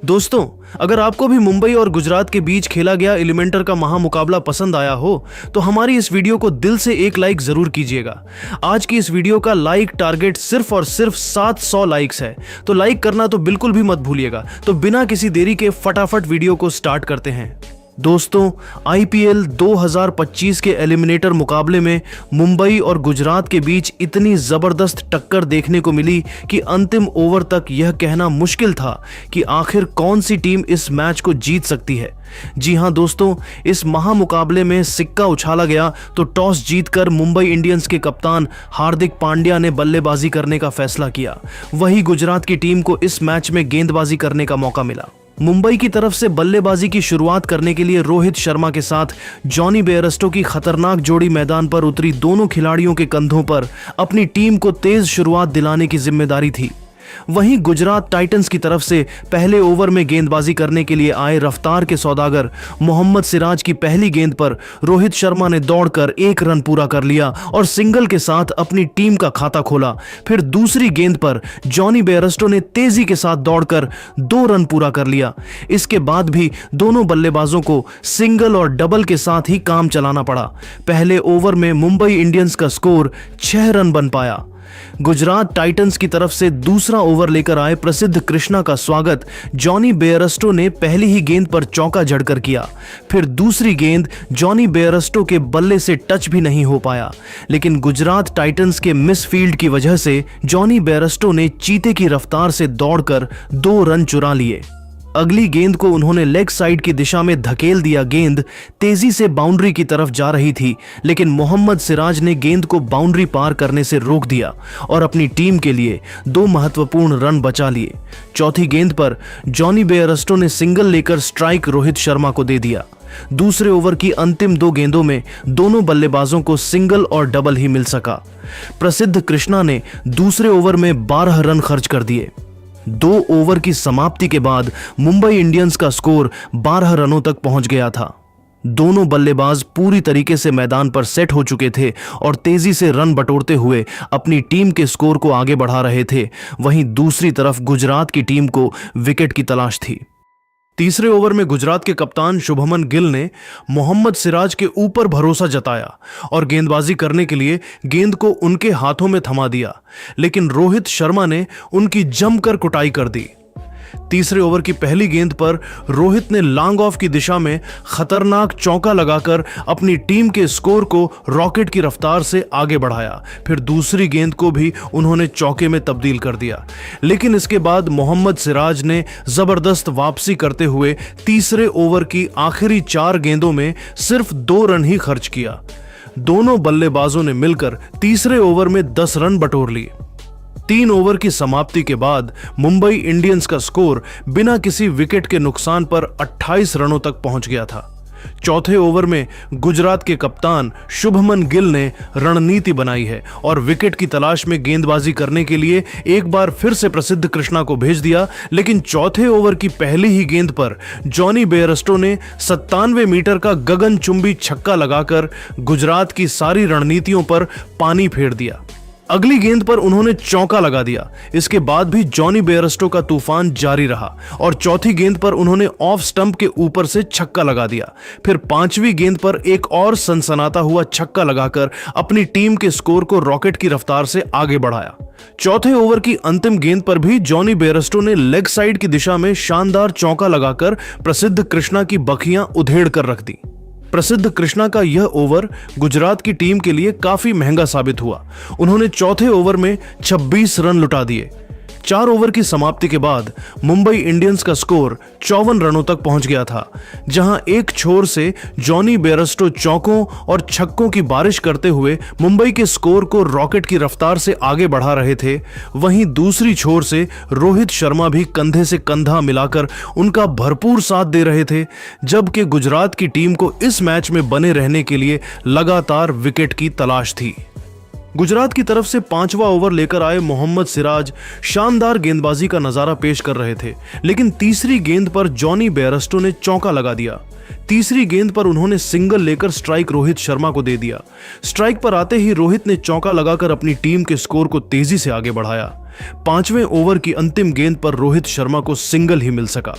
दोस्तों, अगर आपको भी मुंबई और गुजरात के बीच खेला गया एलिमेंटर का महामुकाबला पसंद आया हो तो हमारी इस वीडियो को दिल से एक लाइक जरूर कीजिएगा। आज की इस वीडियो का लाइक टारगेट सिर्फ और सिर्फ 700 लाइक्स है, तो लाइक करना तो बिल्कुल भी मत भूलिएगा। तो बिना किसी देरी के फटाफट वीडियो को स्टार्ट करते हैं। दोस्तों, आईपीएल 2025 के एलिमिनेटर मुकाबले में मुंबई और गुजरात के बीच इतनी जबरदस्त टक्कर देखने को मिली कि अंतिम ओवर तक यह कहना मुश्किल था कि आखिर कौन सी टीम इस मैच को जीत सकती है। जी हां दोस्तों, इस महामुकाबले में सिक्का उछाला गया तो टॉस जीतकर मुंबई इंडियंस के कप्तान हार्दिक पांड्या ने बल्लेबाजी करने का फैसला किया। वहीं गुजरात की टीम को इस मैच में गेंदबाजी करने का मौका मिला। मुंबई की तरफ से बल्लेबाजी की शुरुआत करने के लिए रोहित शर्मा के साथ जॉनी बेयरस्टो की खतरनाक जोड़ी मैदान पर उतरी। दोनों खिलाड़ियों के कंधों पर अपनी टीम को तेज शुरुआत दिलाने की जिम्मेदारी थी। वहीं गुजरात टाइटंस की तरफ से पहले ओवर में गेंदबाजी करने के लिए आए रफ्तार के सौदागर मोहम्मद सिराज की पहली गेंद पर रोहित शर्मा ने दौड़कर 1 रन पूरा कर लिया और सिंगल के साथ अपनी टीम का खाता खोला। फिर दूसरी गेंद पर जॉनी बेयरस्टो ने तेजी के साथ दौड़कर 2 रन पूरा कर लिया। इसके बाद भी दोनों बल्लेबाजों को सिंगल और डबल के साथ ही काम चलाना पड़ा। पहले ओवर में मुंबई इंडियंस का स्कोर 6 रन बन पाया। गुजरात टाइटंस की तरफ से दूसरा ओवर लेकर आए प्रसिद्ध कृष्णा का स्वागत जॉनी बेयरस्टो ने पहली ही गेंद पर चौका जड़कर किया। फिर दूसरी गेंद जॉनी बेयरस्टो के बल्ले से टच भी नहीं हो पाया, लेकिन गुजरात टाइटंस के मिस फील्ड की वजह से जॉनी बेयरस्टो ने चीते की रफ्तार से दौड़कर 2 रन चुरा लिए। अगली गेंद को उन्होंने लेग साइड की दिशा में धकेल दिया। गेंद तेजी से बाउंड्री की तरफ जा रही थी, लेकिन मोहम्मद सिराज ने गेंद को बाउंड्री पार करने से रोक दिया और अपनी टीम के लिए 2 महत्वपूर्ण रन बचा लिए। चौथी गेंद पर जॉनी बेयरस्टो ने सिंगल लेकर स्ट्राइक रोहित शर्मा को दे दिया। दूसरे ओवर की अंतिम 2 गेंदों में दोनों बल्लेबाजों को सिंगल और डबल ही मिल सका। प्रसिद्ध कृष्णा ने दूसरे ओवर में 12 रन खर्च कर दिए। 2 ओवर की समाप्ति के बाद मुंबई इंडियंस का स्कोर 12 रनों तक पहुंच गया था। दोनों बल्लेबाज पूरी तरीके से मैदान पर सेट हो चुके थे और तेजी से रन बटोरते हुए अपनी टीम के स्कोर को आगे बढ़ा रहे थे। वहीं दूसरी तरफ गुजरात की टीम को विकेट की तलाश थी। तीसरे ओवर में गुजरात के कप्तान शुभमन गिल ने मोहम्मद सिराज के ऊपर भरोसा जताया और गेंदबाजी करने के लिए गेंद को उनके हाथों में थमा दिया, लेकिन रोहित शर्मा ने उनकी जमकर कुटाई कर दी। तीसरे ओवर की पहली गेंद पर रोहित ने लॉन्ग ऑफ की दिशा में खतरनाक चौका लगाकर अपनी टीम के स्कोर को रॉकेट की रफ्तार से आगे बढ़ाया। फिर दूसरी गेंद को भी उन्होंने चौके में तब्दील कर दिया, लेकिन इसके बाद मोहम्मद सिराज ने जबरदस्त वापसी करते हुए तीसरे ओवर की आखिरी 4 गेंदों में सिर्फ 2 रन ही खर्च किया। दोनों बल्लेबाजों ने मिलकर तीसरे ओवर में 10 रन बटोर लिए। 3 ओवर की समाप्ति के बाद मुंबई इंडियंस का स्कोर बिना किसी विकेट के नुकसान पर 28 रनों तक पहुंच गया था। चौथे ओवर में गुजरात के कप्तान शुभमन गिल ने रणनीति बनाई है और विकेट की तलाश में गेंदबाजी करने के लिए एक बार फिर से प्रसिद्ध कृष्णा को भेज दिया, लेकिन चौथे ओवर की पहली ही गेंद पर जॉनी बेयरस्टो ने 97 मीटर का गगनचुंबी छक्का लगाकर गुजरात की सारी रणनीतियों पर पानी फेर दिया। अगली गेंद पर उन्होंने चौका लगा दिया। इसके बाद भी जॉनी बेयरस्टो का तूफान जारी रहा और चौथी गेंद पर उन्होंने ऑफ स्टंप के ऊपर से छक्का लगा दिया। फिर 5वीं गेंद पर एक और सनसनाता हुआ छक्का लगाकर अपनी टीम के स्कोर को रॉकेट की रफ्तार से आगे बढ़ाया। चौथे ओवर की अंतिम गेंद पर भी जॉनी बेयरस्टो ने लेग साइड की दिशा में शानदार चौका लगाकर प्रसिद्ध कृष्णा की बखियां उधेड़ कर रख दी। प्रसिद्ध कृष्णा का यह ओवर गुजरात की टीम के लिए काफी महंगा साबित हुआ। उन्होंने चौथे ओवर में 26 रन लुटा दिए। 4 ओवर की समाप्ति के बाद मुंबई इंडियंस का स्कोर 54 रनों तक पहुंच गया था। जहां एक छोर से जॉनी बेयरस्टो चौकों और छक्कों की बारिश करते हुए मुंबई के स्कोर को रॉकेट की रफ्तार से आगे बढ़ा रहे थे, वहीं दूसरी छोर से रोहित शर्मा भी कंधे से कंधा मिलाकर उनका भरपूर साथ दे रहे थे, जबकि गुजरात की टीम को इस मैच में बने रहने के लिए लगातार विकेट की तलाश थी। गुजरात की तरफ से 5वां ओवर लेकर आए मोहम्मद सिराज शानदार गेंदबाजी का नजारा पेश कर रहे थे, लेकिन तीसरी गेंद पर जॉनी बेयरस्टो ने चौका लगा दिया। तीसरी गेंद पर उन्होंने सिंगल लेकर स्ट्राइक रोहित शर्मा को दे दिया। स्ट्राइक पर आते ही रोहित ने चौका लगाकर अपनी टीम के स्कोर को तेजी से आगे बढ़ाया। 5वें ओवर की अंतिम गेंद पर रोहित शर्मा को सिंगल ही मिल सका।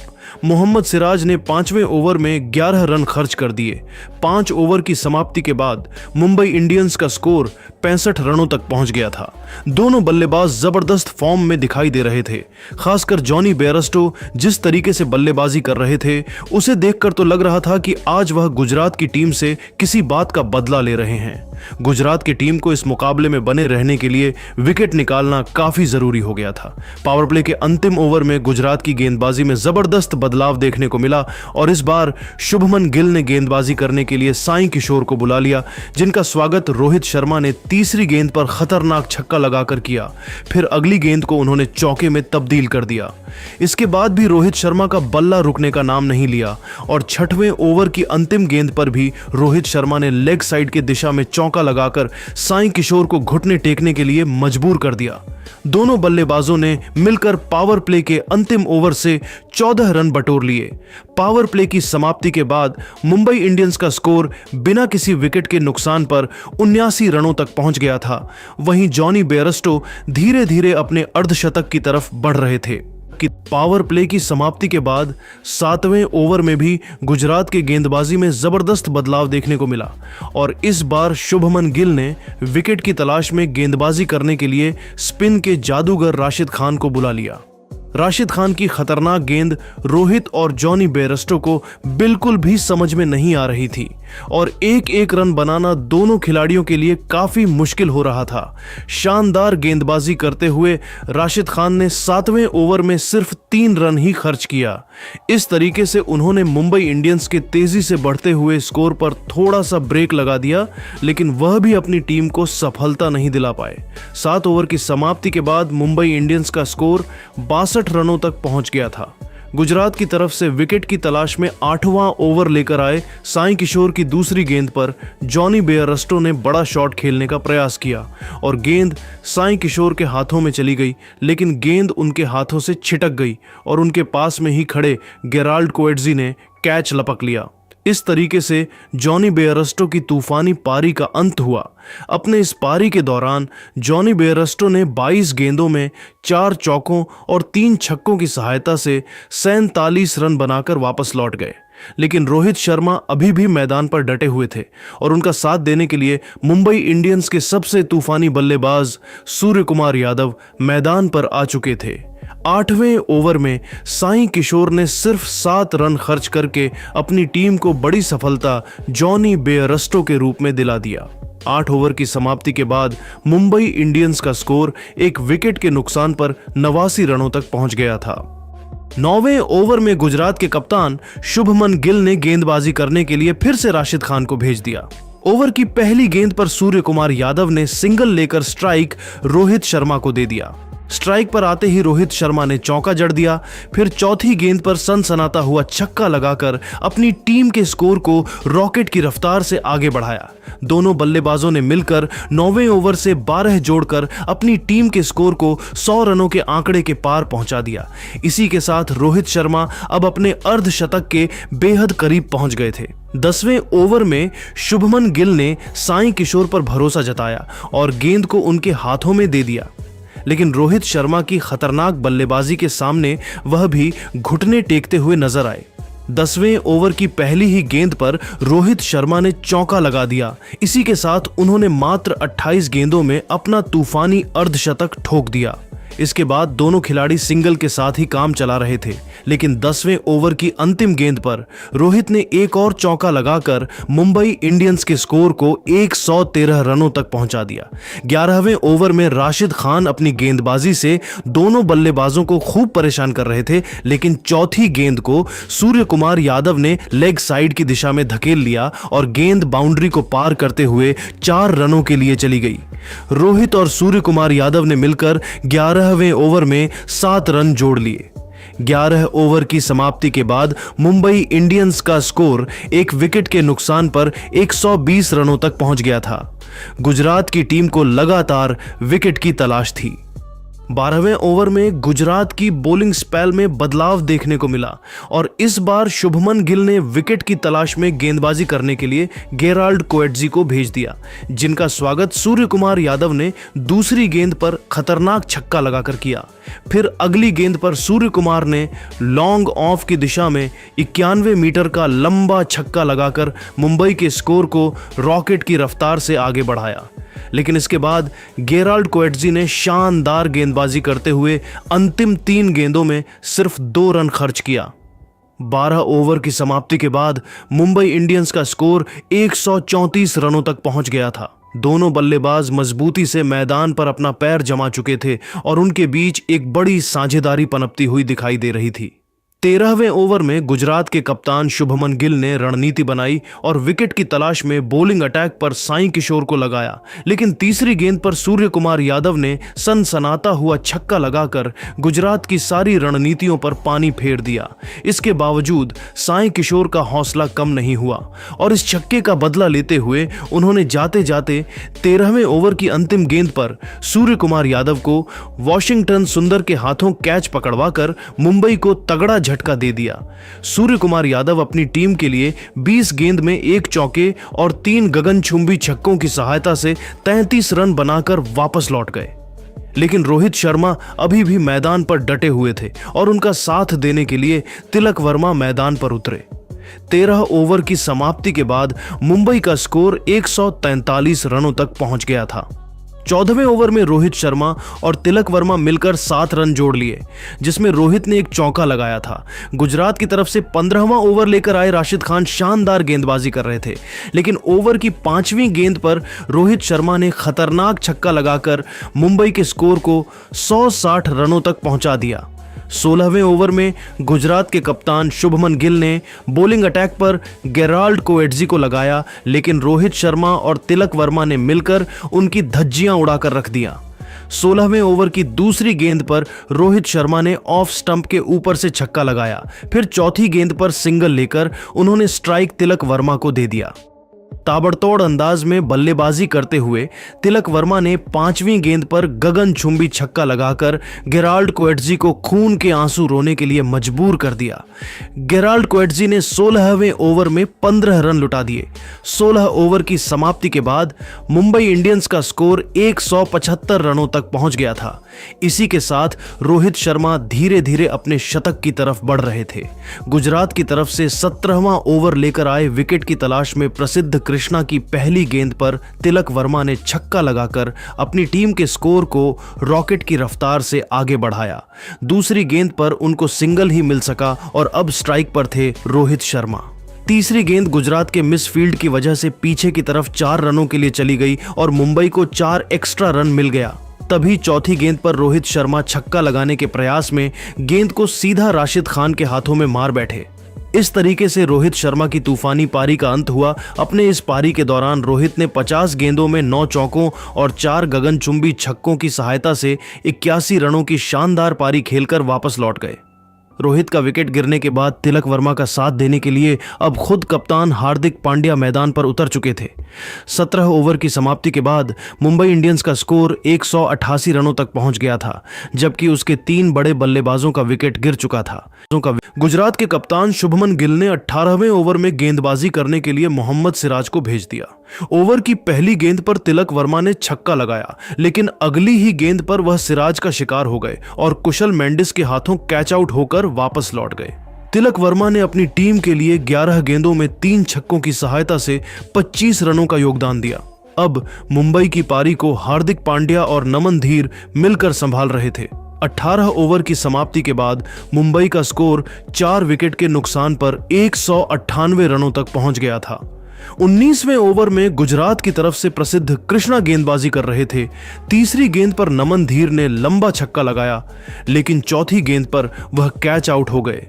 मोहम्मद सिराज ने 5वें ओवर में 11 रन खर्च कर दिए। 5 ओवर की समाप्ति के बाद मुंबई इंडियंस का स्कोर 65 रनों तक पहुंच गया था। दोनों बल्लेबाज जबरदस्त फॉर्म में दिखाई दे रहे थे। खासकर जॉनी बेयरस्टो जिस तरीके से बल्लेबाजी कर रहे थे, उसे देखकर तो लग रहा था कि आज वह गुजरात की टीम से किसी बात का बदला ले रहे हैं। गुजरात की टीम को इस मुकाबले में बने रहने के लिए विकेट निकालना काफी जरूरी हो गया था। पावर प्ले के अंतिम ओवर में गुजरात की गेंदबाजी में जबरदस्त बदलाव देखने को मिला और इस बार शुभमन गिल ने गेंदबाजी करने के लिए साई किशोर को बुला लिया, जिनका स्वागत रोहित शर्मा ने तीसरी गेंद पर खतरनाक छक्का लगाकर किया। फिर अगली गेंद को उन्होंने चौके में तब्दील कर दिया। इसके बाद भी रोहित शर्मा का बल्ला रुकने का नाम नहीं लिया और 6वें ओवर की अंतिम गेंद पर भी रोहित शर्मा ने लेग साइड की दिशा में चौका लगाकर साई किशोर को घुटने टेकने के लिए मजबूर कर दिया। दोनों बल्लेबाजों ने मिलकर पावर प्ले के अंतिम ओवर से 14 रन बटोर लिए। पावर प्ले की समाप्ति के बाद मुंबई इंडियंस का स्कोर बिना किसी विकेट के नुकसान पर 79 रनों तक पहुंच गया था। वहीं जॉनी बेयरस्टो धीरे धीरे अपने अर्धशतक की तरफ बढ़ रहे थे कि पावर प्ले की समाप्ति के बाद 7वें ओवर में भी गुजरात के गेंदबाजी में जबरदस्त बदलाव देखने को मिला और इस बार शुभमन गिल ने विकेट की तलाश में गेंदबाजी करने के लिए स्पिन के जादूगर राशिद खान को बुला लिया। राशिद खान की खतरनाक गेंद रोहित और जॉनी बेयरस्टो को बिल्कुल भी समझ में नहीं आ रही थी और एक एक रन बनाना दोनों खिलाड़ियों के लिए काफी मुश्किल हो रहा था। शानदार गेंदबाजी करते हुए राशिद खान ने 7वें ओवर में सिर्फ 3 रन ही खर्च किया। इस तरीके से उन्होंने मुंबई इंडियंस के तेजी से बढ़ते हुए स्कोर पर थोड़ा सा ब्रेक लगा दिया, लेकिन वह भी अपनी टीम को सफलता नहीं दिला पाए। 7 ओवर की समाप्ति के बाद मुंबई इंडियंस का स्कोर 62 रनों तक पहुंच गया था। गुजरात की तरफ से विकेट की तलाश में 8वां ओवर लेकर आए साई किशोर की दूसरी गेंद पर जॉनी बेयरस्टो ने बड़ा शॉट खेलने का प्रयास किया और गेंद साई किशोर के हाथों में चली गई, लेकिन गेंद उनके हाथों से छिटक गई और उनके पास में ही खड़े गेराल्ड कोएट्जी ने कैच लपक लिया। इस तरीके से जॉनी बेयरस्टो की तूफानी पारी का अंत हुआ। अपने इस पारी के दौरान जॉनी बेयरस्टो ने 22 गेंदों में 4 चौकों और 3 छक्कों की सहायता से 47 रन बनाकर वापस लौट गए, लेकिन रोहित शर्मा अभी भी मैदान पर डटे हुए थे और उनका साथ देने के लिए मुंबई इंडियंस के सबसे तूफानी बल्लेबाज सूर्य कुमार यादव मैदान पर आ चुके थे। 8वें ओवर में साई किशोर ने सिर्फ 7 रन खर्च करके अपनी टीम को बड़ी सफलता जॉनी बेयरस्टो के रूप में दिला दिया। 8 ओवर की समाप्ति के बाद मुंबई इंडियंस का स्कोर एक विकेट के नुकसान पर 89 रनों तक पहुंच गया था। 9वें ओवर में गुजरात के कप्तान शुभमन गिल ने गेंदबाजी करने के लिए फिर से राशिद खान को भेज दिया। ओवर की पहली गेंद पर सूर्य कुमार यादव ने सिंगल लेकर स्ट्राइक रोहित शर्मा को दे दिया। स्ट्राइक पर आते ही रोहित शर्मा ने चौका जड़ दिया। फिर चौथी गेंद पर सनसनाता हुआ छक्का लगाकर अपनी टीम के स्कोर को रॉकेट की रफ्तार से आगे बढ़ाया। दोनों बल्लेबाजों ने मिलकर 9वें ओवर से 12 जोड़कर अपनी टीम के स्कोर को 100 रनों के आंकड़े के पार पहुंचा दिया। इसी के साथ रोहित शर्मा अब अपने अर्धशतक के बेहद करीब पहुंच गए थे। 10वें ओवर में शुभमन गिल ने साई किशोर पर भरोसा जताया और गेंद को उनके हाथों में दे दिया, लेकिन रोहित शर्मा की खतरनाक बल्लेबाजी के सामने वह भी घुटने टेकते हुए नजर आए। 10वें ओवर की पहली ही गेंद पर रोहित शर्मा ने चौका लगा दिया। इसी के साथ उन्होंने मात्र 28 गेंदों में अपना तूफानी अर्धशतक ठोक दिया। इसके बाद दोनों खिलाड़ी सिंगल के साथ ही काम चला रहे थे, लेकिन 10वें ओवर की अंतिम गेंद पर रोहित ने एक और चौका लगाकर मुंबई इंडियंस के स्कोर को 113 रनों तक पहुंचा दिया। 11वें ओवर में राशिद खान अपनी गेंदबाजी से दोनों बल्लेबाजों को खूब परेशान कर रहे थे, लेकिन चौथी गेंद को सूर्य कुमार यादव ने लेग साइड की दिशा में धकेल लिया और गेंद बाउंड्री को पार करते हुए 4 रनों के लिए चली गई। रोहित और सूर्य कुमार यादव ने मिलकर 11वें ओवर में 7 रन जोड़ लिए। 11 ओवर की समाप्ति के बाद मुंबई इंडियंस का स्कोर एक विकेट के नुकसान पर 120 रनों तक पहुंच गया था। गुजरात की टीम को लगातार विकेट की तलाश थी। 12वें ओवर में गुजरात की बॉलिंग स्पेल में बदलाव देखने को मिला और इस बार शुभमन गिल ने विकेट की तलाश में गेंदबाजी करने के लिए गेराल्ड कोएट्जी को भेज दिया, जिनका स्वागत सूर्य कुमार यादव ने दूसरी गेंद पर खतरनाक छक्का लगाकर किया। फिर अगली गेंद पर सूर्य कुमार ने लॉन्ग ऑफ की दिशा में 91 मीटर का लंबा छक्का लगाकर मुंबई के स्कोर को रॉकेट की रफ्तार से आगे बढ़ाया। लेकिन इसके बाद गेराल्ड कोएट्जी ने शानदार गेंदबाजी करते हुए अंतिम 3 गेंदों में सिर्फ 2 रन खर्च किया। 12 ओवर की समाप्ति के बाद मुंबई इंडियंस का स्कोर 134 रनों तक पहुंच गया था। दोनों बल्लेबाज मजबूती से मैदान पर अपना पैर जमा चुके थे और उनके बीच एक बड़ी साझेदारी पनपती हुई दिखाई दे रही थी। 13वें ओवर में गुजरात के कप्तान शुभमन गिल ने रणनीति बनाई और विकेट की तलाश में बॉलिंग अटैक पर साई किशोर को लगाया, लेकिन तीसरी गेंद पर सूर्य कुमार यादव ने सनसनाता हुआ छक्का लगाकर गुजरात की सारी रणनीतियों पर पानी फेर दिया। इसके बावजूद साई किशोर का हौसला कम नहीं हुआ और इस छक्के का बदला लेते हुए उन्होंने जाते जाते 13वें ओवर की अंतिम गेंद पर सूर्य कुमार यादव को वॉशिंगटन सुंदर के हाथों कैच पकड़वाकर मुंबई को तगड़ा झटका दे दिया। सूर्य कुमार यादव अपनी टीम के लिए 20 गेंद में 1 चौके और 3 गगनचुंबी छक्कों की सहायता से 33 रन बनाकर वापस लौट गए। लेकिन रोहित शर्मा अभी भी मैदान पर डटे हुए थे और उनका साथ देने के लिए तिलक वर्मा मैदान पर उतरे। 13 ओवर की समाप्ति के बाद मुंबई का स्कोर 143 रनों तक पहुंच गया था। 14वें ओवर में रोहित शर्मा और तिलक वर्मा मिलकर 7 रन जोड़ लिए, जिसमें रोहित ने एक चौका लगाया था। गुजरात की तरफ से 15वां ओवर लेकर आए राशिद खान शानदार गेंदबाजी कर रहे थे, लेकिन ओवर की 5वीं गेंद पर रोहित शर्मा ने खतरनाक छक्का लगाकर मुंबई के स्कोर को 160 रनों तक पहुंचा दिया। 16वें ओवर में गुजरात के कप्तान शुभमन गिल ने बॉलिंग अटैक पर गेराल्ड कोएट्जी को लगाया, लेकिन रोहित शर्मा और तिलक वर्मा ने मिलकर उनकी धज्जियां उड़ाकर रख दिया। 16वें ओवर की दूसरी गेंद पर रोहित शर्मा ने ऑफ स्टंप के ऊपर से छक्का लगाया। फिर चौथी गेंद पर सिंगल लेकर उन्होंने स्ट्राइक तिलक वर्मा को दे दिया। ताबड़तोड़ अंदाज में बल्लेबाजी करते हुए तिलक वर्मा ने 5वीं गेंद पर गगनचुंबी छक्का लगाकर गेराल्ड कोएट्जी को खून के आंसू रोने के लिए मजबूर कर दिया। गेराल्ड कोएट्जी ने 16वें ओवर में 15 रन लुटा दिए। 16 ओवर की समाप्ति के बाद मुंबई इंडियंस का स्कोर 175 रनों तक पहुंच गया था। इसी के साथ रोहित शर्मा धीरे धीरे अपने शतक की तरफ बढ़ रहे थे। गुजरात की तरफ से 17वां ओवर लेकर आए विकेट की तलाश में प्रसिद्ध कृष्णा की पहली गेंद पर तिलक वर्मा ने छक्का लगाकर अपनी टीम के स्कोर को रॉकेट की रफ्तार से आगे बढ़ाया। दूसरी गेंद पर उनको सिंगल ही मिल सका और अब स्ट्राइक पर थे रोहित शर्मा। तीसरी गेंद गुजरात के मिस फील्ड की वजह से पीछे की तरफ 4 रनों के लिए चली गई और मुंबई को 4 एक्स्ट्रा रन मिल गया। तभी चौथी गेंद पर रोहित शर्मा छक्का लगाने के प्रयास में गेंद को सीधा राशिद खान के हाथों में मार बैठे। इस तरीके से रोहित शर्मा की तूफानी पारी का अंत हुआ। अपने इस पारी के दौरान रोहित ने 50 गेंदों में 9 चौकों और 4 गगनचुंबी छक्कों की सहायता से 81 रनों की शानदार पारी खेलकर वापस लौट गए। रोहित का विकेट गिरने के बाद तिलक वर्मा का साथ देने के लिए अब खुद कप्तान हार्दिक पांड्या मैदान पर उतर चुके थे। 17 ओवर की समाप्ति के बाद मुंबई इंडियंस का स्कोर 188 रनों तक पहुंच गया था, जबकि उसके 3 बड़े बल्लेबाजों का विकेट गिर चुका था। गुजरात के कप्तान शुभमन गिल ने 18वें ओवर में गेंदबाजी करने के लिए मोहम्मद सिराज को भेज दिया। ओवर की पहली गेंद पर तिलक वर्मा ने छक्का लगाया, लेकिन अगली ही गेंद पर वह सिराज का शिकार हो गए और कुशल मेंडिस के हाथों कैच आउट होकर वापस लौट गए। तिलक वर्मा ने अपनी टीम के लिए 11 गेंदों में 3 छक्कों की सहायता से 25 रनों का योगदान दिया। अब मुंबई की पारी को हार्दिक पांड्या और नमन धीर मिलकर संभाल रहे थे। 18 ओवर की समाप्ति के बाद मुंबई का स्कोर 4 विकेट के नुकसान पर 198 रनों तक पहुंच गया था। 19वें ओवर में गुजरात की तरफ से प्रसिद्ध कृष्णा गेंदबाजी कर रहे थे। तीसरी गेंद पर नमन धीर ने लंबा छक्का लगाया, लेकिन चौथी गेंद पर वह कैच आउट हो गए।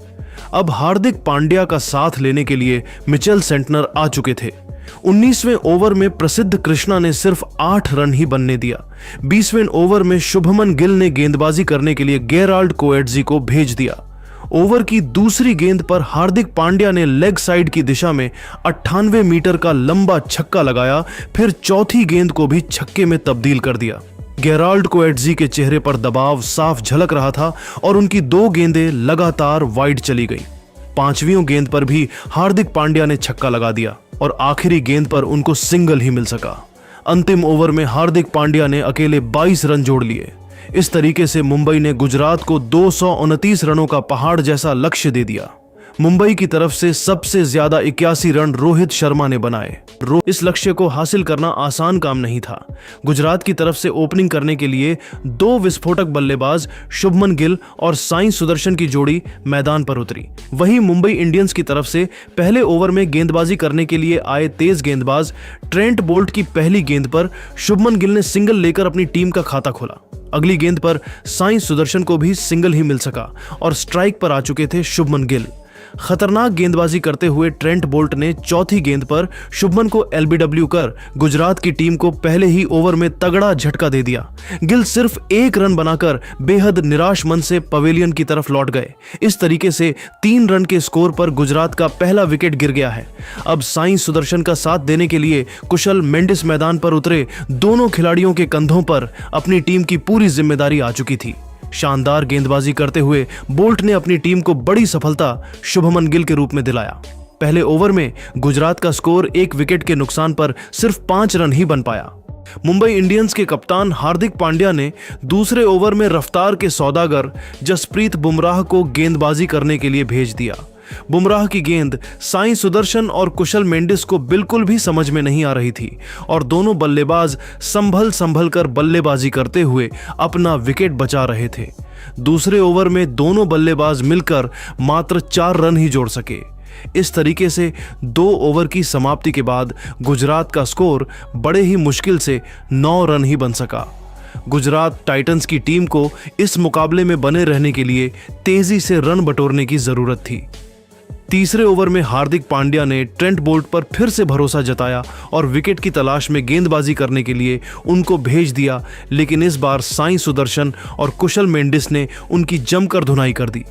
अब हार्दिक पांड्या का साथ लेने के लिए मिचेल सेंटनर आ चुके थे। 19वें ओवर में प्रसिद्ध कृष्णा ने सिर्फ 8 रन ही बनने दिया। 20वें ओवर में शुभमन गिल ने गेंदबाजी करने के लिए गेराल्ड कोएट्जी को भेज दिया। ओवर की दूसरी गेंद पर हार्दिक पांड्या ने लेग साइड की दिशा में 98 मीटर का लंबा छक्का लगाया, फिर चौथी गेंद को भी छक्के में तब्दील कर दिया। गेराल्ड कोएट्जी के चेहरे पर दबाव साफ झलक रहा था और उनकी 2 गेंदें लगातार वाइड चली गई। 5वीं गेंद पर भी हार्दिक पांड्या ने छक्का लगा दिया और आखिरी गेंद पर उनको सिंगल ही मिल सका। अंतिम ओवर में हार्दिक पांड्या ने अकेले 22 रन जोड़ लिए। इस तरीके से मुंबई ने गुजरात को 229 रनों का पहाड़ जैसा लक्ष्य दे दिया। मुंबई की तरफ से सबसे ज्यादा 81 रन रोहित शर्मा ने बनाए। इस लक्ष्य को हासिल करना आसान काम नहीं था। गुजरात की तरफ से ओपनिंग करने के लिए 2 विस्फोटक बल्लेबाज शुभमन गिल और साई सुदर्शन की जोड़ी मैदान पर उतरी। वहीं मुंबई इंडियंस की तरफ से पहले ओवर में गेंदबाजी करने के लिए आए तेज गेंदबाज ट्रेंट बोल्ट की पहली गेंद पर शुभमन गिल ने सिंगल लेकर अपनी टीम का खाता खोला। अगली गेंद पर साई सुदर्शन को भी सिंगल ही मिल सका और स्ट्राइक पर आ चुके थे शुभमन गिल। खतरनाक गेंदबाजी करते हुए ट्रेंट बोल्ट ने चौथी गेंद पर शुभमन को एलबीडब्ल्यू कर गुजरात की टीम को पहले ही ओवर में तगड़ा झटका दे दिया। गिल सिर्फ 1 रन बनाकर बेहद निराश मन से पवेलियन की तरफ लौट गए। इस तरीके से 3 रन के स्कोर पर गुजरात का पहला विकेट गिर गया है। अब साई सुदर्शन का साथ देने के लिए कुशल मेंडिस मैदान पर उतरे। दोनों खिलाड़ियों के कंधों पर अपनी टीम की पूरी जिम्मेदारी आ चुकी थी। शानदार गेंदबाजी करते हुए बोल्ट ने अपनी टीम को बड़ी सफलता शुभमन गिल के रूप में दिलाया। पहले ओवर में गुजरात का स्कोर 1 विकेट के नुकसान पर सिर्फ 5 रन ही बन पाया। मुंबई इंडियंस के कप्तान हार्दिक पांड्या ने दूसरे ओवर में रफ्तार के सौदागर जसप्रीत बुमराह को गेंदबाजी करने के लिए भेज दिया। बुमराह की गेंद साई सुदर्शन और कुशल मेंडिस को बिल्कुल भी समझ में नहीं आ रही थी और दोनों बल्लेबाज संभल कर बल्लेबाजी करते हुए अपना विकेट बचा रहे थे। दूसरे ओवर में दोनों बल्लेबाज मिलकर मात्र 4 रन ही जोड़ सके। इस तरीके से 2 ओवर की समाप्ति के बाद गुजरात का स्कोर बड़े ही मुश्किल से 9 रन ही बन सका। गुजरात टाइटंस की टीम को इस मुकाबले में बने रहने के लिए तेजी से रन बटोरने की जरूरत थी। तीसरे ओवर में हार्दिक पांड्या ने ट्रेंट बोल्ट पर फिर से भरोसा जताया और विकेट की तलाश में गेंदबाजी करने के लिए उनको भेज दिया, लेकिन इस बार साई सुदर्शन और कुशल मेंडिस ने उनकी जमकर धुनाई कर दी।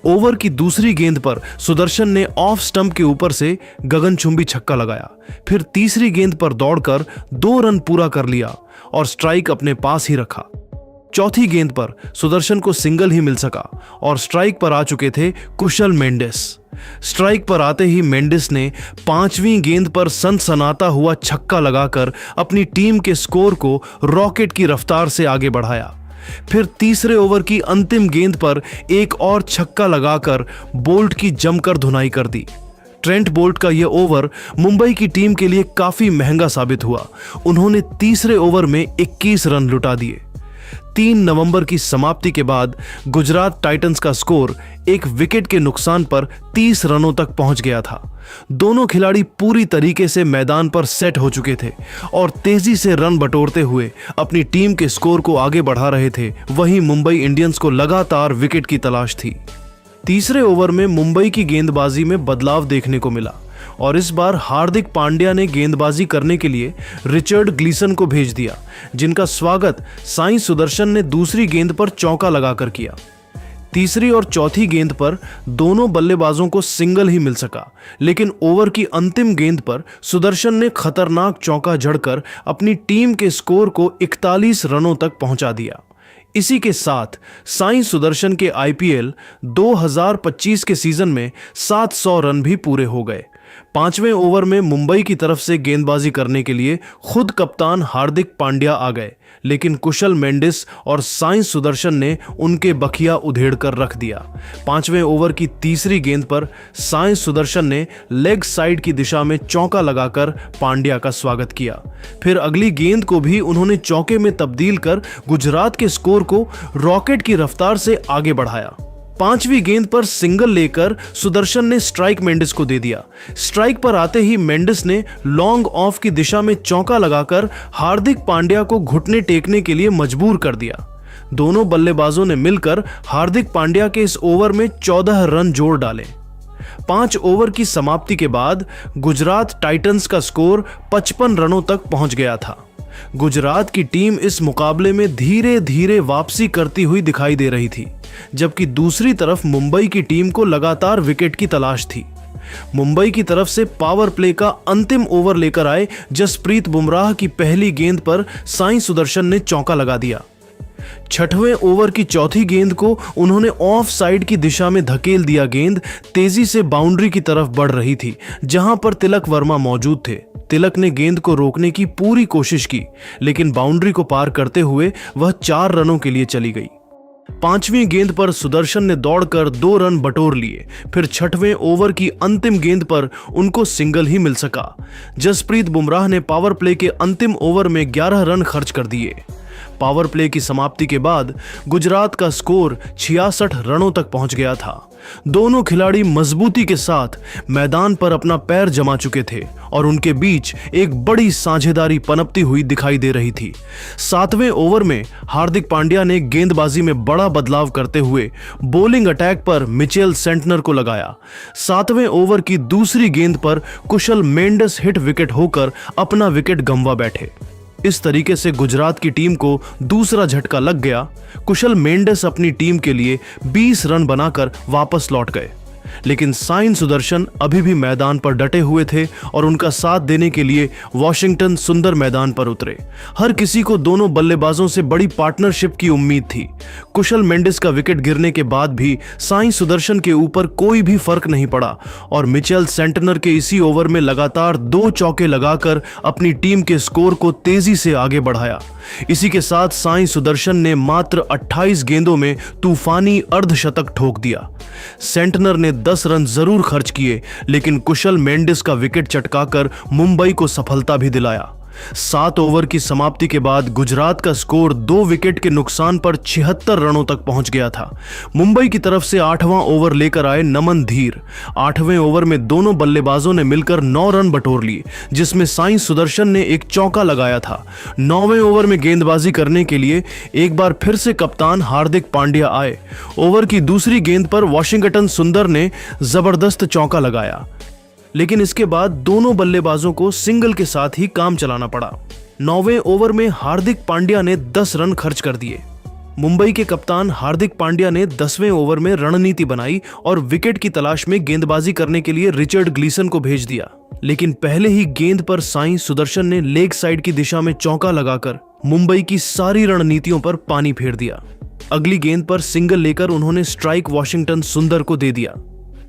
ओवर की दूसरी गेंद पर सुदर्शन ने ऑफ स्टंप के ऊपर से गगनचुंबी छक्का लगाया। फिर तीसरी गेंद पर दौड़कर 2 रन पूरा कर लिया और स्ट्राइक अपने पास ही रखा। चौथी गेंद पर सुदर्शन को सिंगल ही मिल सका और स्ट्राइक पर आ चुके थे कुशल मेंडिस। स्ट्राइक पर आते ही मेंडिस ने 5वीं गेंद पर सनसनाता हुआ छक्का लगाकर अपनी टीम के स्कोर को रॉकेट की रफ्तार से आगे बढ़ाया। फिर तीसरे ओवर की अंतिम गेंद पर एक और छक्का लगाकर बोल्ट की जमकर धुनाई कर दी। ट्रेंट बोल्ट का यह ओवर मुंबई की टीम के लिए काफी महंगा साबित हुआ। उन्होंने तीसरे ओवर में 21 रन लुटा दिए। 3 नवंबर की समाप्ति के बाद गुजरात टाइटंस का स्कोर 1 विकेट के नुकसान पर 30 रनों तक पहुंच गया था। दोनों खिलाड़ी पूरी तरीके से मैदान पर सेट हो चुके थे और तेजी से रन बटोरते हुए अपनी टीम के स्कोर को आगे बढ़ा रहे थे। वहीं मुंबई इंडियंस को लगातार विकेट की तलाश थी। तीसरे ओवर में मुंबई की गेंदबाजी में बदलाव देखने को मिला और इस बार हार्दिक पांड्या ने गेंदबाजी करने के लिए रिचर्ड ग्लीसन को भेज दिया, जिनका स्वागत साई सुदर्शन ने दूसरी गेंद पर चौका लगाकर किया। तीसरी और चौथी गेंद पर दोनों बल्लेबाजों को सिंगल ही मिल सका, लेकिन ओवर की अंतिम गेंद पर सुदर्शन ने खतरनाक चौका जड़कर अपनी टीम के स्कोर को 41 रनों तक पहुंचा दिया। इसी के साथ साई सुदर्शन के आईपीएल 2025 के सीजन में 700 रन भी पूरे हो गए। 5वें ओवर में मुंबई की तरफ से गेंदबाजी करने के लिए खुद कप्तान हार्दिक पांड्या आ गए, लेकिन कुशल मेंडिस और साई सुदर्शन ने उनके बखिया उधेड़ कर रख दिया। 5वें ओवर की तीसरी गेंद पर साई सुदर्शन ने लेग साइड की दिशा में चौका लगाकर पांड्या का स्वागत किया। फिर अगली गेंद को भी उन्होंने चौके में तब्दील कर गुजरात के स्कोर को रॉकेट की रफ्तार से आगे बढ़ाया। 5वीं गेंद पर सिंगल लेकर सुदर्शन ने स्ट्राइक मेंडिस को दे दिया। स्ट्राइक पर आते ही मेंडिस ने लॉन्ग ऑफ की दिशा में चौका लगाकर हार्दिक पांड्या को घुटने टेकने के लिए मजबूर कर दिया। दोनों बल्लेबाजों ने मिलकर हार्दिक पांड्या के इस ओवर में 14 रन जोड़ डाले। 5 ओवर की समाप्ति के बाद गुजरात टाइटंस का स्कोर 55 रनों तक पहुंच गया था। गुजरात की टीम इस मुकाबले में धीरे धीरे वापसी करती हुई दिखाई दे रही थी, जबकि दूसरी तरफ मुंबई की टीम को लगातार विकेट की तलाश थी। मुंबई की तरफ से पावर प्ले का अंतिम ओवर लेकर आए जसप्रीत बुमराह की पहली गेंद पर साई सुदर्शन ने चौका लगा दिया। 6वें ओवर की चौथी गेंद को उन्होंने ऑफ साइड की दिशा में धकेल दिया। गेंद तेजी से बाउंड्री की तरफ बढ़ रही थी, जहां पर तिलक वर्मा मौजूद थे। तिलक ने गेंद को रोकने की पूरी कोशिश की, लेकिन बाउंड्री को पार करते हुए वह 4 रनों के लिए चली गई। 5वीं गेंद पर सुदर्शन ने दौड़कर 2 रन बटोर लिए। फिर 6वें ओवर की अंतिम गेंद पर उनको सिंगल ही मिल सका। जसप्रीत बुमराह ने पावर प्ले के अंतिम ओवर में 11 रन खर्च कर दिए। पावर प्ले की समाप्ति के बाद गुजरात का स्कोर 66 रनों तक पहुंच गया था। दोनों खिलाड़ी मजबूती के साथ मैदान पर अपना पैर जमा चुके थे और उनके बीच एक बड़ी साझेदारी पनपती हुई दिखाई दे रही थी। 7वें ओवर में हार्दिक पांड्या ने गेंदबाजी में बड़ा बदलाव करते हुए बॉलिंग अटैक पर मिचेल सेंटनर को लगाया। 7वें ओवर की दूसरी गेंद पर कुशल मेंडिस हिट विकेट होकर अपना विकेट गंवा बैठे। इस तरीके से गुजरात की टीम को दूसरा झटका लग गया। कुशल मेंडिस अपनी टीम के लिए 20 रन बनाकर वापस लौट गए, लेकिन साई सुदर्शन अभी भी मैदान पर डटे हुए थे और उनका साथ देने के लिए वॉशिंगटन सुंदर मैदान पर उतरे। हर किसी को दोनों बल्लेबाजों से बड़ी पार्टनरशिप की उम्मीद थी। कुशल मेंडिस का विकेट गिरने के बाद भी साई सुदर्शन के ऊपर कोई भी फर्क नहीं पड़ा और मिचेल सेंटनर के इसी ओवर में लगातार 2 चौके लगाकर अपनी टीम के स्कोर को तेजी से आगे बढ़ाया। इसी के साथ साई सुदर्शन ने मात्र 28 गेंदों में तूफानी अर्धशतक ठोक दिया। सेंटनर ने 10 रन जरूर खर्च किए, लेकिन कुशल मेंडिस का विकेट चटकाकर मुंबई को सफलता भी दिलाया। 7 ओवर की समाप्ति के बाद गुजरात का स्कोर 2 विकेट के नुकसान पर 76 रनों तक पहुंच गया था। मुंबई की तरफ से 8वां ओवर लेकर आए नमन धीर। 8वें ओवर में दोनों बल्लेबाजों ने मिलकर 9 रन बटोर लिए, जिसमें साई सुदर्शन ने एक चौका लगाया था। 9वें ओवर में गेंदबाजी करने के लिए एक बार फिर से कप्तान हार्दिक पांड्या आए। ओवर की दूसरी गेंद पर वॉशिंगटन सुंदर ने जबरदस्त चौका लगाया, लेकिन इसके बाद दोनों बल्लेबाजों को सिंगल के साथ ही काम चलाना पड़ा। 9वें ओवर में हार्दिक पांड्या ने 10 रन खर्च कर दिए। मुंबई के कप्तान हार्दिक पांड्या ने 10वें ओवर में रणनीति बनाई और विकेट की तलाश में गेंदबाजी करने के लिए रिचर्ड ग्लीसन को भेज दिया, लेकिन पहले ही गेंद पर साई सुदर्शन ने लेग साइड की दिशा में चौका लगाकर मुंबई की सारी रणनीतियों पर पानी फेर दिया। अगली गेंद पर सिंगल लेकर उन्होंने स्ट्राइक वॉशिंगटन सुंदर को दे दिया।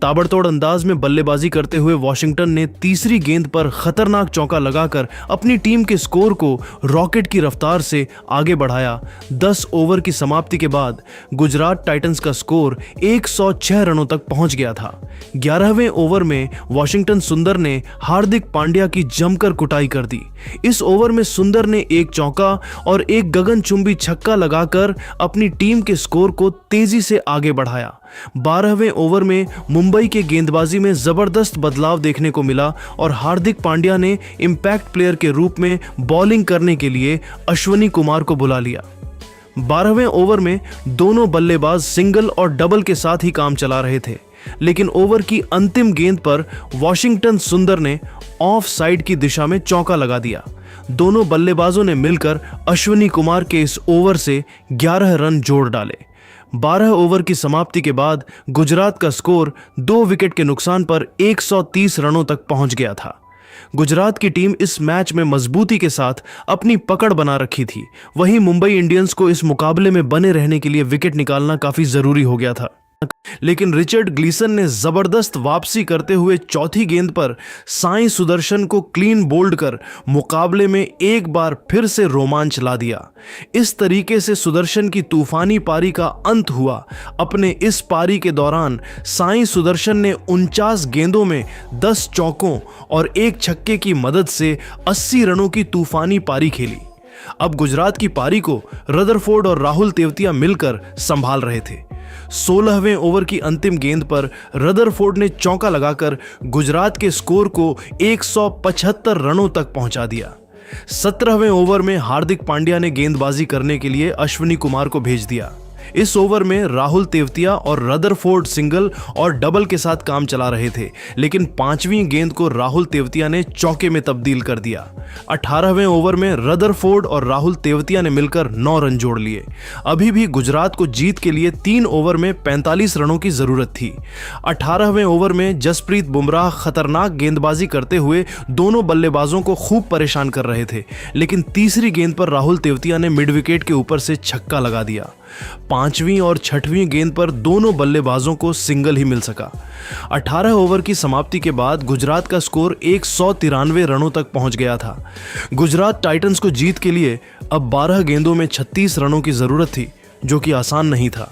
ताबड़तोड़ अंदाज में बल्लेबाजी करते हुए वॉशिंगटन ने तीसरी गेंद पर खतरनाक चौका लगाकर अपनी टीम के स्कोर को रॉकेट की रफ्तार से आगे बढ़ाया। 10 ओवर की समाप्ति के बाद गुजरात टाइटंस का स्कोर 106 रनों तक पहुंच गया था। 11वें ओवर में वॉशिंगटन सुंदर ने हार्दिक पांड्या की जमकर कुटाई कर दी। इस ओवर में सुंदर ने एक चौका और एक गगनचुंबी छक्का लगाकर अपनी टीम के स्कोर को तेजी से आगे बढ़ाया। 12वें ओवर में मुंबई के गेंदबाजी में जबरदस्त बदलाव देखने को मिला और हार्दिक पांड्या ने इंपैक्ट प्लेयर के रूप में बॉलिंग करने के लिए अश्विनी कुमार को बुला लिया। 12वें ओवर में दोनों बल्लेबाज सिंगल और डबल के साथ ही काम चला रहे थे, लेकिन ओवर की अंतिम गेंद पर वॉशिंगटन सुंदर ने ऑफ साइड की दिशा में चौका लगा दिया। दोनों बल्लेबाजों ने मिलकर अश्विनी कुमार के इस ओवर से 11 रन जोड़ डाले। 12 ओवर की समाप्ति के बाद गुजरात का स्कोर 2 विकेट के नुकसान पर 130 रनों तक पहुंच गया था। गुजरात की टीम इस मैच में मजबूती के साथ अपनी पकड़ बना रखी थी। वहीं मुंबई इंडियंस को इस मुकाबले में बने रहने के लिए विकेट निकालना काफी जरूरी हो गया था, लेकिन रिचर्ड ग्लीसन ने जबरदस्त वापसी करते हुए चौथी गेंद पर साई सुदर्शन को क्लीन बोल्ड कर मुकाबले में एक बार फिर से रोमांच ला दिया। इस तरीके से सुदर्शन की तूफानी पारी का अंत हुआ। अपने इस पारी के दौरान साई सुदर्शन ने 49 गेंदों में 10 चौकों और एक छक्के की मदद से 80 रनों की तूफानी पारी खेली। अब गुजरात की पारी को रदरफोर्ड और राहुल तेवतिया मिलकर संभाल रहे थे। 16वें ओवर की अंतिम गेंद पर रदरफोर्ड ने चौका लगाकर गुजरात के स्कोर को 175 रनों तक पहुंचा दिया। 17वें ओवर में हार्दिक पांड्या ने गेंदबाजी करने के लिए अश्विनी कुमार को भेज दिया। इस ओवर में राहुल तेवतिया और रदरफोर्ड सिंगल और डबल के साथ काम चला रहे थे, लेकिन 5वीं गेंद को राहुल तेवतिया ने चौके में तब्दील कर दिया। 18वें ओवर में रदरफोर्ड और राहुल तेवतिया ने मिलकर 9 रन जोड़ लिए। अभी भी गुजरात को जीत के लिए 3 ओवर में 45 रनों की जरूरत थी। 18वें ओवर में जसप्रीत बुमराह खतरनाक गेंदबाजी करते हुए दोनों बल्लेबाजों को खूब परेशान कर रहे थे, लेकिन तीसरी गेंद पर राहुल तेवतिया ने मिड विकेट के ऊपर से छक्का लगा दिया। 5वीं और 6वीं गेंद पर दोनों बल्लेबाजों को सिंगल ही मिल सका। 18 ओवर की समाप्ति के बाद गुजरात का स्कोर 193 रनों तक पहुंच गया था। गुजरात टाइटंस को जीत के लिए अब 12 गेंदों में 36 रनों की जरूरत थी, जो कि आसान नहीं था।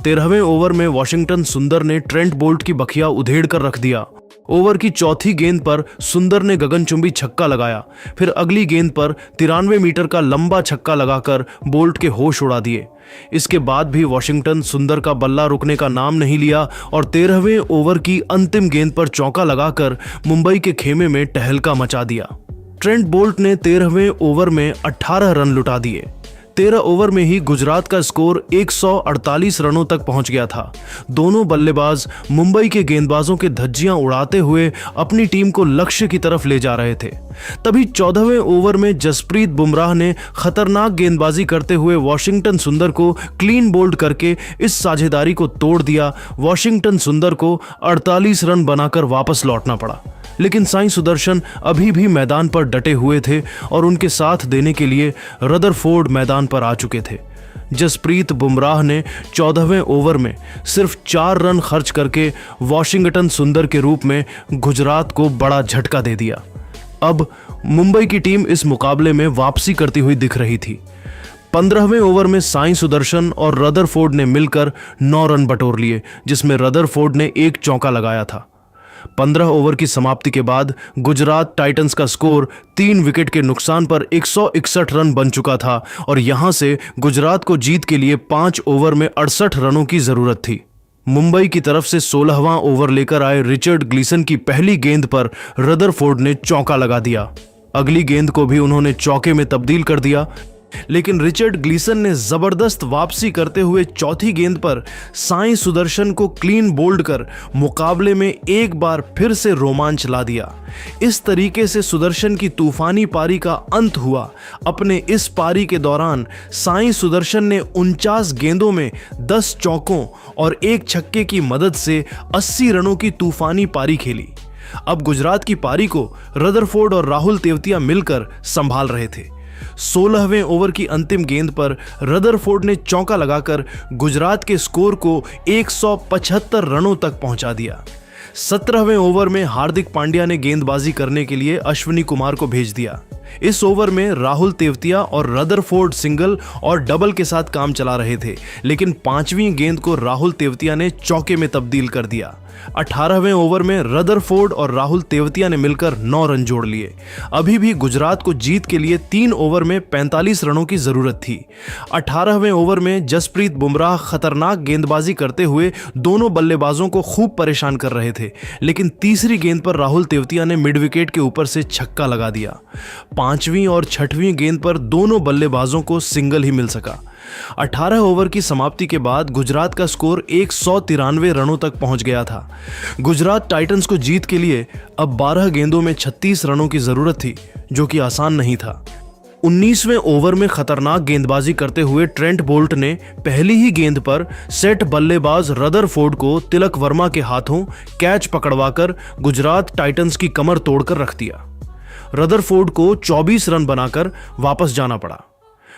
13वें ओवर में वॉशिंगटन सुंदर ने ट्रेंट बोल्ट की बखिया उधेड़ कर रख दिया। ओवर की चौथी गेंद पर सुंदर ने गगनचुंबी छक्का लगाया, फिर अगली गेंद पर 93 मीटर का लंबा छक्का लगाकर बोल्ट के होश उड़ा दिए। इसके बाद भी वॉशिंगटन सुंदर का बल्ला रुकने का नाम नहीं लिया और 13वें ओवर की अंतिम गेंद पर चौका लगाकर मुंबई के खेमे में टहलका मचा दिया। ट्रेंट बोल्ट ने 13वें ओवर में 18 रन लुटा दिए। 13 ओवर में ही गुजरात का स्कोर 148 रनों तक पहुंच गया था। दोनों बल्लेबाज मुंबई के गेंदबाजों के धज्जियां उड़ाते हुए अपनी टीम को लक्ष्य की तरफ ले जा रहे थे। तभी 14वें ओवर में जसप्रीत बुमराह ने खतरनाक गेंदबाजी करते हुए वॉशिंगटन सुंदर को क्लीन बोल्ड करके इस साझेदारी को तोड़ दिया। वॉशिंगटन सुंदर को 48 रन बनाकर वापस लौटना पड़ा, लेकिन साई सुदर्शन अभी भी मैदान पर डटे हुए थे और उनके साथ देने के लिए रदरफोर्ड मैदान पर आ चुके थे। जसप्रीत बुमराह ने 14वें ओवर में सिर्फ 4 रन खर्च करके वॉशिंगटन सुंदर के रूप में गुजरात को बड़ा झटका दे दिया। अब मुंबई की टीम इस मुकाबले में वापसी करती हुई दिख रही थी। 15वें ओवर में साई सुदर्शन और रदरफोर्ड ने मिलकर 9 रन बटोर लिए, जिसमें रदरफोर्ड ने एक चौका लगाया था। 15 ओवर की समाप्ति के बाद गुजरात टाइटंस का स्कोर 3 विकेट के नुकसान पर 161 रन बन चुका था और यहां से गुजरात को जीत के लिए 5 ओवर में 68 रनों की जरूरत थी। मुंबई की तरफ से 16वां ओवर लेकर आए रिचर्ड ग्लीसन की पहली गेंद पर रदरफोर्ड ने चौका लगा दिया। अगली गेंद को भी उन्होंने चौके में तब्दील कर दिया, लेकिन रिचर्ड ग्लीसन ने जबरदस्त वापसी करते हुए चौथी गेंद पर साई सुदर्शन को क्लीन बोल्ड कर मुकाबले में एक बार फिर से रोमांच ला दिया। इस तरीके से सुदर्शन की तूफानी पारी का अंत हुआ। अपने इस पारी के दौरान साई सुदर्शन ने 49 गेंदों में 10 चौकों और एक छक्के की मदद से 80 रनों की तूफानी पारी खेली। अब गुजरात की पारी को रदरफोर्ड और राहुल तेवतिया मिलकर संभाल रहे थे। 16वें ओवर की अंतिम गेंद पर रदरफोर्ड ने चौका लगाकर गुजरात के स्कोर को 175 रनों तक पहुंचा दिया। 17वें ओवर में हार्दिक पांड्या ने गेंदबाजी करने के लिए अश्विनी कुमार को भेज दिया। इस ओवर में राहुल तेवतिया और रदरफोर्ड सिंगल और डबल के साथ काम चला रहे थे, लेकिन 5वीं गेंद को राहुल तेवतिया ने चौके में तब्दील कर दिया। 18वें ओवर में रदरफोर्ड और राहुल तेवतिया ने मिलकर 9 रन जोड़ लिए। अभी भी गुजरात को जीत के लिए 3 ओवर में 45 रनों की जरूरत थी। 18वें ओवर में जसप्रीत बुमराह खतरनाक गेंदबाजी करते हुए दोनों बल्लेबाजों को खूब परेशान कर रहे थे, लेकिन तीसरी गेंद पर राहुल तेवतिया ने मिड विकेट के ऊपर से छक्का लगा दिया। 5वीं और 6वीं गेंद पर दोनों बल्लेबाजों को सिंगल ही मिल सका। 18 ओवर की समाप्ति के बाद गुजरात का स्कोर 193 रनों तक पहुंच गया था। गुजरात टाइटंस को जीत के लिए अब 12 गेंदों में 36 रनों की जरूरत थी, जो कि आसान नहीं था। 19वें ओवर में खतरनाक गेंदबाजी करते हुए ट्रेंट बोल्ट ने पहली ही गेंद पर सेट बल्लेबाज रदरफोर्ड को तिलक वर्मा के हाथों कैच पकड़वाकर गुजरात टाइटंस की कमर तोड़कर रख दिया। रदरफोर्ड को 24 रन बनाकर वापस जाना पड़ा।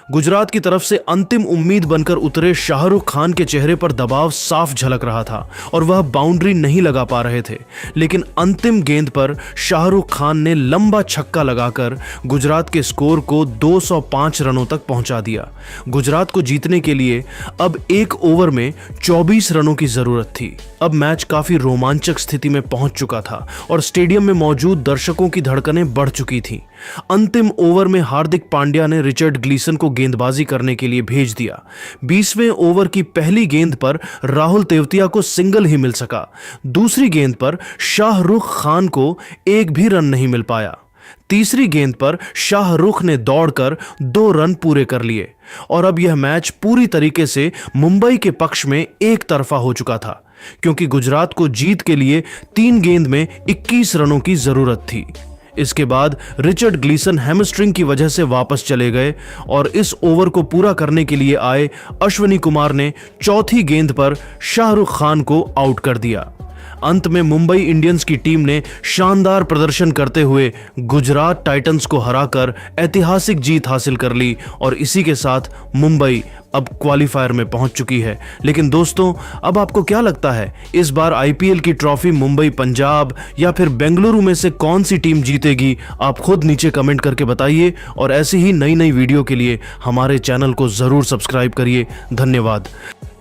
गुजरात की तरफ से अंतिम उम्मीद बनकर उतरे शाहरुख खान के चेहरे पर दबाव साफ झलक रहा था और वह बाउंड्री नहीं लगा पा रहे थे, लेकिन अंतिम गेंद पर शाहरुख खान ने लंबा छक्का लगाकर गुजरात के स्कोर को 205 रनों तक पहुंचा दिया। गुजरात को जीतने के लिए अब एक ओवर में 24 रनों की जरूरत थी। अब मैच काफी रोमांचक स्थिति में पहुंच चुका था और स्टेडियम में मौजूद दर्शकों की धड़कनें बढ़ चुकी थीं। अंतिम ओवर में हार्दिक पांड्या ने रिचर्ड ग्लीसन को गेंदबाजी करने के लिए भेज दिया। 20वें ओवर की पहली गेंद पर राहुल तेवतिया को सिंगल ही मिल सका। दूसरी गेंद पर शाहरुख खान को एक भी रन नहीं मिल पाया। तीसरी गेंद पर शाहरुख ने दौड़कर 2 रन पूरे कर लिए और अब यह मैच पूरी तरीके से मुंबई के पक्ष में एक तरफा हो चुका था, क्योंकि गुजरात को जीत के लिए 3 गेंद में 21 रनों की जरूरत थी। इसके बाद रिचर्ड ग्लीसन हैमस्ट्रिंग की वजह से वापस चले गए और इस ओवर को पूरा करने के लिए आए अश्विनी कुमार ने चौथी गेंद पर शाहरुख खान को आउट कर दिया। अंत में मुंबई इंडियंस की टीम ने शानदार प्रदर्शन करते हुए गुजरात टाइटंस को हराकर ऐतिहासिक जीत हासिल कर ली और इसी के साथ मुंबई अब क्वालिफायर में पहुंच चुकी है। लेकिन दोस्तों, अब आपको क्या लगता है, इस बार आईपीएल की ट्रॉफी मुंबई, पंजाब या फिर बेंगलुरु में से कौन सी टीम जीतेगी? आप खुद नीचे कमेंट करके बताइए और ऐसी ही नई नई वीडियो के लिए हमारे चैनल को जरूर सब्सक्राइब करिए। धन्यवाद।